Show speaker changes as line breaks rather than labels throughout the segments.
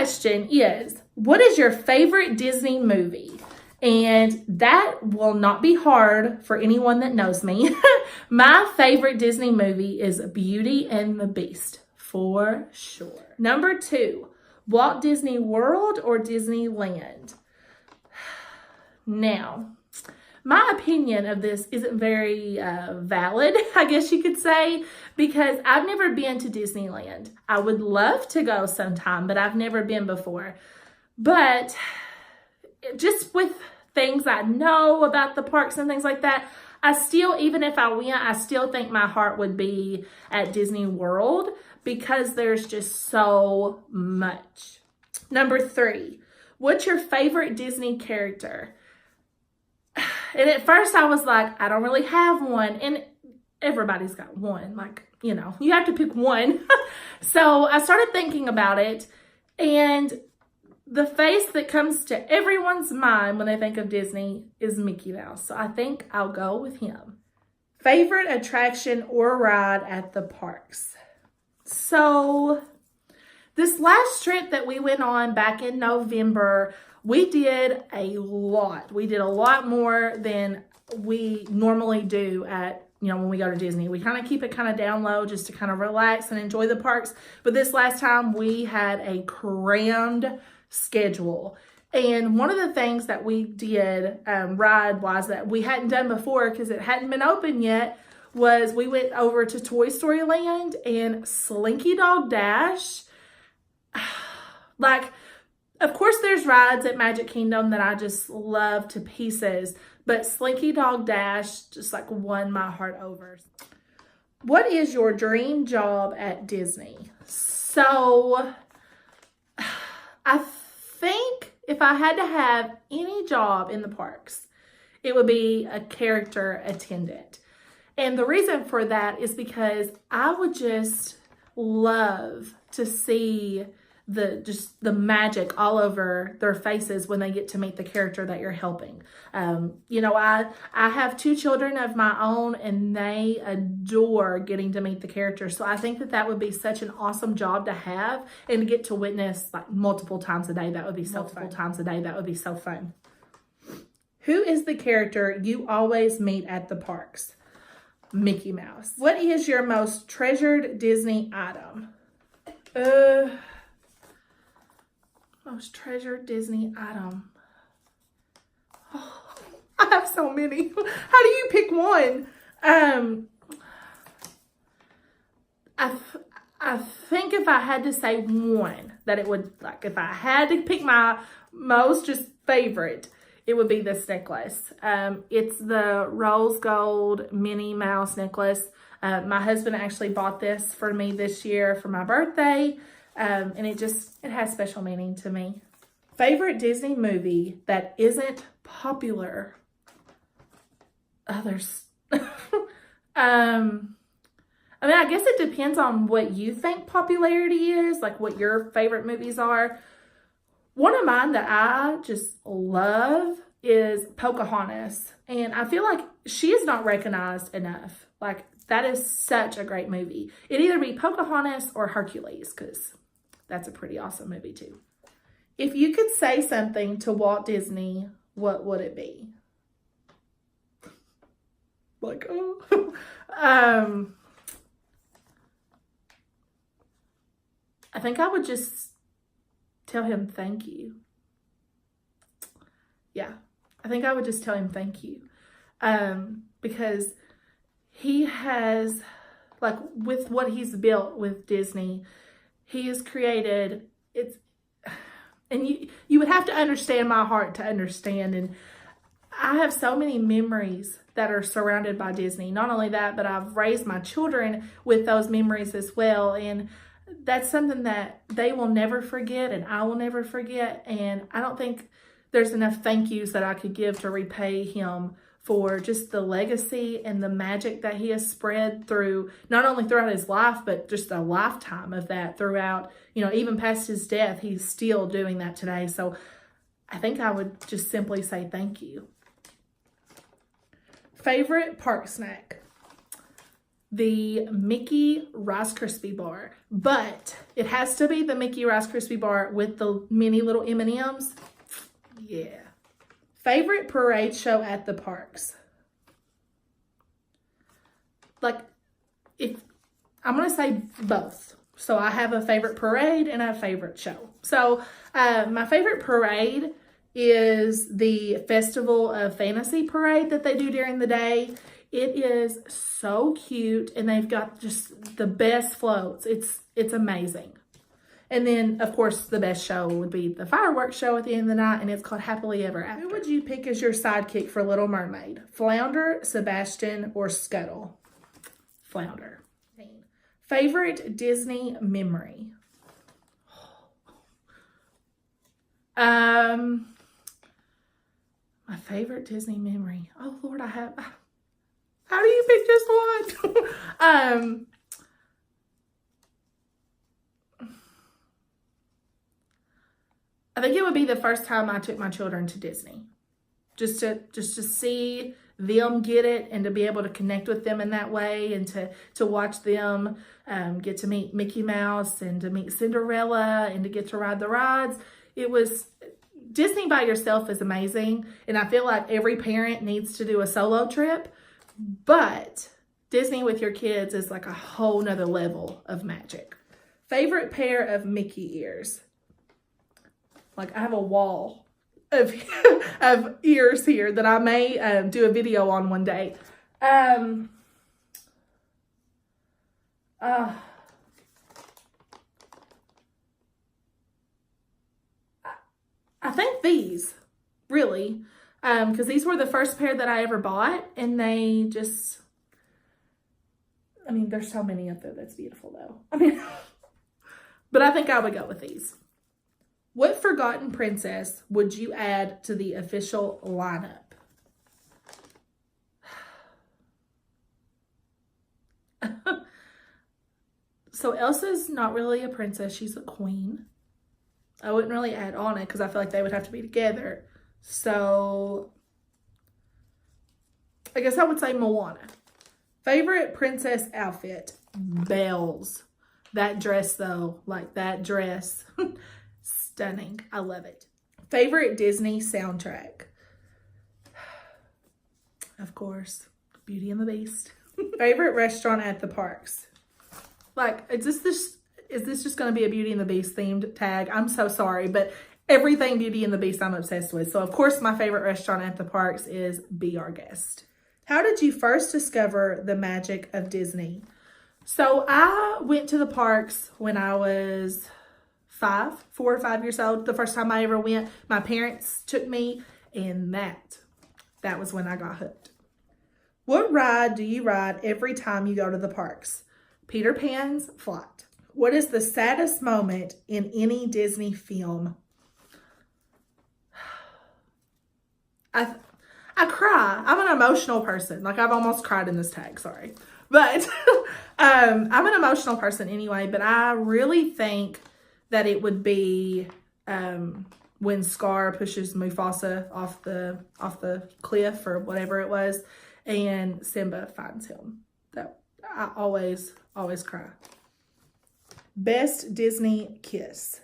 question is, what is your favorite Disney movie? And that will not be hard for anyone that knows me. My favorite Disney movie is Beauty and the Beast, for sure. Number 2, Walt Disney World or Disneyland? Now, my opinion of this isn't very valid, I guess you could say, because I've never been to Disneyland. I would love to go sometime, but I've never been before. But just with things I know about the parks and things like that, I still, even if I went, I still think my heart would be at Disney World because there's just so much. Number 3, what's your favorite Disney character? And at first I was like, I don't really have one. And everybody's got one. Like, you know, you have to pick one. So I started thinking about it. And the face that comes to everyone's mind when they think of Disney is Mickey Mouse. So I think I'll go with him. Favorite attraction or ride at the parks? So this last trip that we went on back in November, we did a lot. We did a lot more than we normally do at, when we go to Disney. We kind of keep it kind of down low just to kind of relax and enjoy the parks. But this last time we had a crammed schedule. And one of the things that we did ride-wise that we hadn't done before because it hadn't been open yet was we went over to Toy Story Land and Slinky Dog Dash. Like, of course there's rides at Magic Kingdom that I just love to pieces, but Slinky Dog Dash just like won my heart over. What is your dream job at Disney? So I think if I had to have any job in the parks, it would be a character attendant. And the reason for that is because I would just love to see the magic all over their faces when they get to meet the character that you're helping. I have 2 children of my own and they adore getting to meet the characters. So I think that would be such an awesome job to have and to get to witness like multiple times a day. That would be so fun. Who is the character you always meet at the parks? Mickey Mouse. What is your most treasured Disney item? Most treasured Disney item. Oh, I have so many. How do you pick one? I think if I had to say one, that it would, like, if I had to pick my most just favorite, it would be this necklace. It's the rose gold Minnie Mouse necklace. My husband actually bought this for me this year for my birthday. And it has special meaning to me. Favorite Disney movie that isn't popular? Others. I guess it depends on what you think popularity is, like what your favorite movies are. One of mine that I just love is Pocahontas. And I feel like she is not recognized enough. Like, that is such a great movie. It'd either be Pocahontas or Hercules, because that's a pretty awesome movie too. If you could say something to Walt Disney, what would it be? Like, oh. I think I would just tell him thank you. Yeah, I think I would just tell him thank you. Because he has, like, with what he's built with Disney, he has created, and you would have to understand my heart to understand. And I have so many memories that are surrounded by Disney. Not only that, but I've raised my children with those memories as well. And that's something that they will never forget and I will never forget. And I don't think there's enough thank yous that I could give to repay him for just the legacy and the magic that he has spread through, not only throughout his life, but just a lifetime of that throughout, even past his death, he's still doing that today. So I think I would just simply say thank you. Favorite park snack? the Mickey Rice Krispie bar, but it has to be the Mickey Rice Krispie bar with the mini little M&Ms. Yeah. Favorite parade show at the parks? Like, if I'm going to say both. So I have a favorite parade and a favorite show. So my favorite parade is the Festival of Fantasy parade that they do during the day. It is so cute, and they've got just the best floats. It's amazing. And then, of course, the best show would be the fireworks show at the end of the night, and it's called Happily Ever After. Who would you pick as your sidekick for Little Mermaid? Flounder, Sebastian, or Scuttle? Flounder. Favorite Disney memory? My favorite Disney memory. Oh, Lord, how do you pick just one? I think it would be the first time I took my children to Disney. Just to see them get it and to be able to connect with them in that way, and to watch them get to meet Mickey Mouse and to meet Cinderella and to get to ride the rides. Disney by yourself is amazing, and I feel like every parent needs to do a solo trip, but Disney with your kids is like a whole nother level of magic. Favorite pair of Mickey ears? Like, I have a wall of ears here that I may do a video on one day. I think these, really, because these were the first pair that I ever bought, and they just, I mean, there's so many up there that's beautiful, though. I mean, but I think I would go with these. What forgotten princess would you add to the official lineup? So Elsa's not really a princess, she's a queen. I wouldn't really add Anna because I feel like they would have to be together. So I guess I would say Moana. Favorite princess outfit? Belle's. That dress though, like that dress. Stunning. I love it. Favorite Disney soundtrack? Of course, Beauty and the Beast. Favorite restaurant at the parks? Like, is this just going to be a Beauty and the Beast themed tag? I'm so sorry, but everything Beauty and the Beast I'm obsessed with. So, of course, my favorite restaurant at the parks is Be Our Guest. How did you first discover the magic of Disney? So, I went to the parks when I was 4 or 5 years old. The first time I ever went, my parents took me, and that was when I got hooked. What ride do you ride every time you go to the parks? Peter Pan's Flight. What is the saddest moment in any Disney film? I cry. I'm an emotional person. Like, I've almost cried in this tag, sorry. But I'm an emotional person anyway, but I really think that it would be when Scar pushes Mufasa off the cliff or whatever it was, and Simba finds him. That I always cry. Best Disney kiss.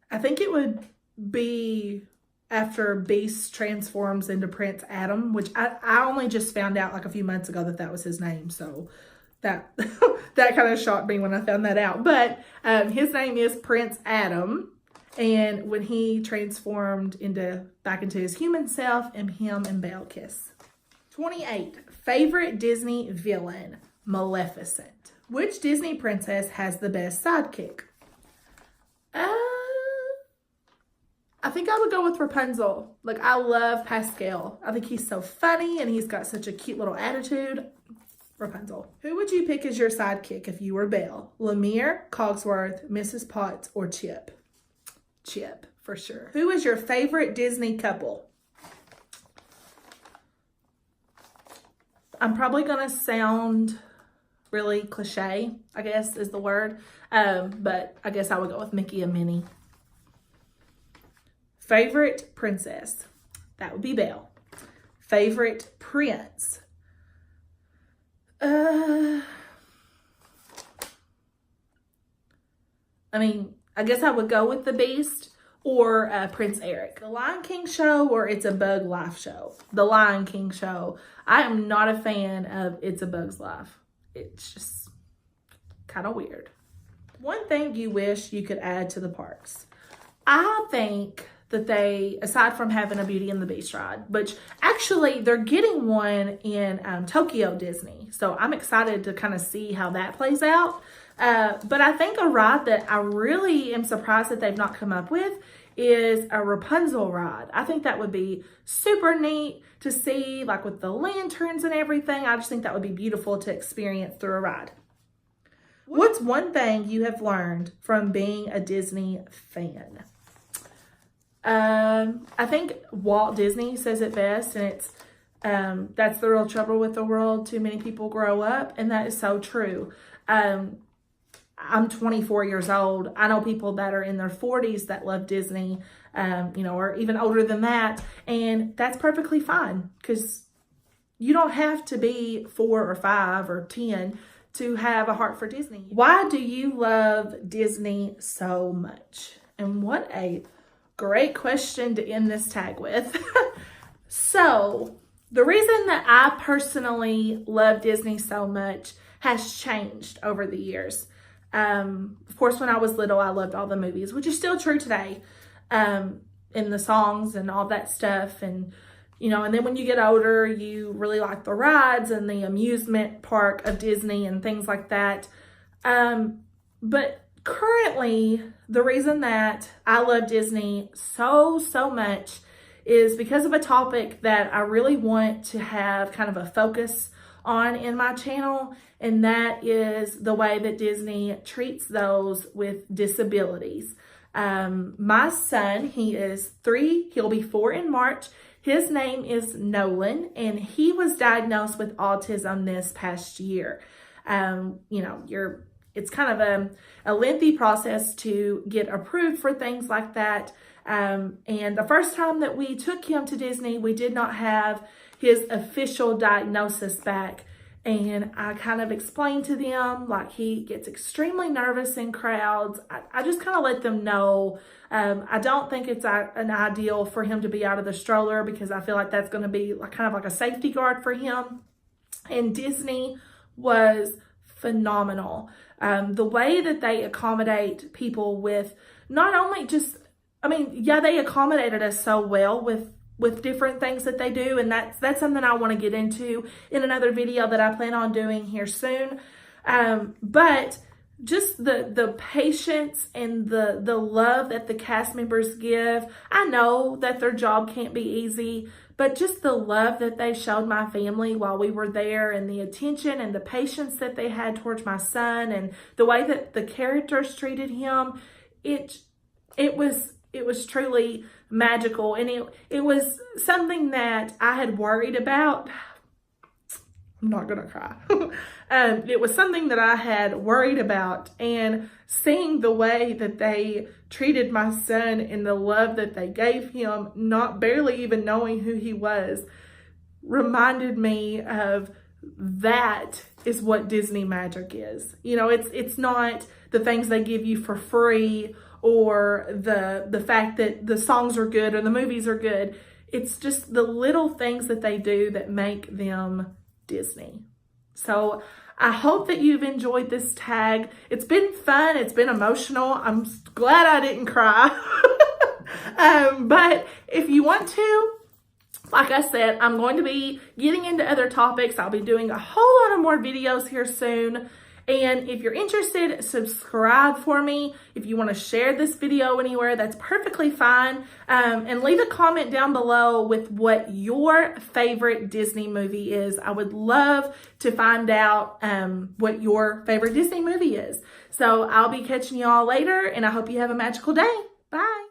I think it would be after Beast transforms into Prince Adam, which I only just found out like a few months ago that was his name. So that that kind of shocked me when I found that out. But his name is Prince Adam. And when he transformed back into his human self, and him and Belle kiss. 28. Favorite Disney villain? Maleficent. Which Disney princess has the best sidekick? I think I would go with Rapunzel. Like, I love Pascal. I think he's so funny and he's got such a cute little attitude. Rapunzel. Who would you pick as your sidekick if you were Belle? Lemire, Cogsworth, Mrs. Potts, or Chip? Chip, for sure. Who is your favorite Disney couple? I'm probably going to sound really cliche, I guess is the word. But I guess I would go with Mickey and Minnie. Favorite princess? That would be Belle. favorite prince. I mean, I guess I would go with the Beast or Prince Eric. The Lion King show or It's a Bug Life show. The Lion King show. I am not a fan of It's a Bug's Life. It's just kind of weird. One thing you wish you could add to the parks. I think that they, aside from having a Beauty and the Beast ride, which actually they're getting one in Tokyo Disney. So I'm excited to kind of see how that plays out. But I think a ride that I really am surprised that they've not come up with is a Rapunzel ride. I think that would be super neat to see, like with the lanterns and everything. I just think that would be beautiful to experience through a ride. What's one thing you have learned from being a Disney fan? I think Walt Disney says it best, and it's that's the real trouble with the world. Too many people grow up, and that is so true. I'm 24 years old. I know people that are in their 40s that love Disney, or even older than that, and that's perfectly fine because you don't have to be 4 or 5 or 10 to have a heart for Disney. Why do you love Disney so much? And what a great question to end this tag with. So, the reason that I personally love Disney so much has changed over the years. Of course, when I was little, I loved all the movies, which is still true today, and the songs and all that stuff. And, and then when you get older, you really like the rides and the amusement park of Disney and things like that. But currently, the reason that I love Disney so much is because of a topic that I really want to have kind of a focus on in my channel, and that is the way that Disney treats those with disabilities. My son, he is 3, he'll be 4 in March. His name is Nolan, and he was diagnosed with autism this past year. It's kind of a lengthy process to get approved for things like that. And the first time that we took him to Disney, we did not have his official diagnosis back. And I kind of explained to them, like, he gets extremely nervous in crowds. I just kind of let them know. I don't think it's an ideal for him to be out of the stroller because I feel like that's going to be kind of like a safety guard for him. And Disney was phenomenal. The way that they accommodate people with not only just, they accommodated us so well with different things that they do. And that's something I want to get into in another video that I plan on doing here soon. But just the patience and the love that the cast members give. I know that their job can't be easy, but just the love that they showed my family while we were there, and the attention and the patience that they had towards my son, and the way that the characters treated him, it was truly magical. And it was something that I had worried about. I'm not gonna cry. It was something that I had worried about, and seeing the way that they treated my son and the love that they gave him, barely even knowing who he was, reminded me of that is what Disney magic is. It's not the things they give you for free, or the fact that the songs are good or the movies are good. It's just the little things that they do that make them Disney. So I hope that you've enjoyed this tag. It's been fun. It's been emotional. I'm glad I didn't cry. But if you want to, like I said, I'm going to be getting into other topics. I'll be doing a whole lot of more videos here soon. And if you're interested, subscribe for me. If you want to share this video anywhere, that's perfectly fine. And leave a comment down below with what your favorite Disney movie is. I would love to find out what your favorite Disney movie is. So I'll be catching y'all later, and I hope you have a magical day. Bye.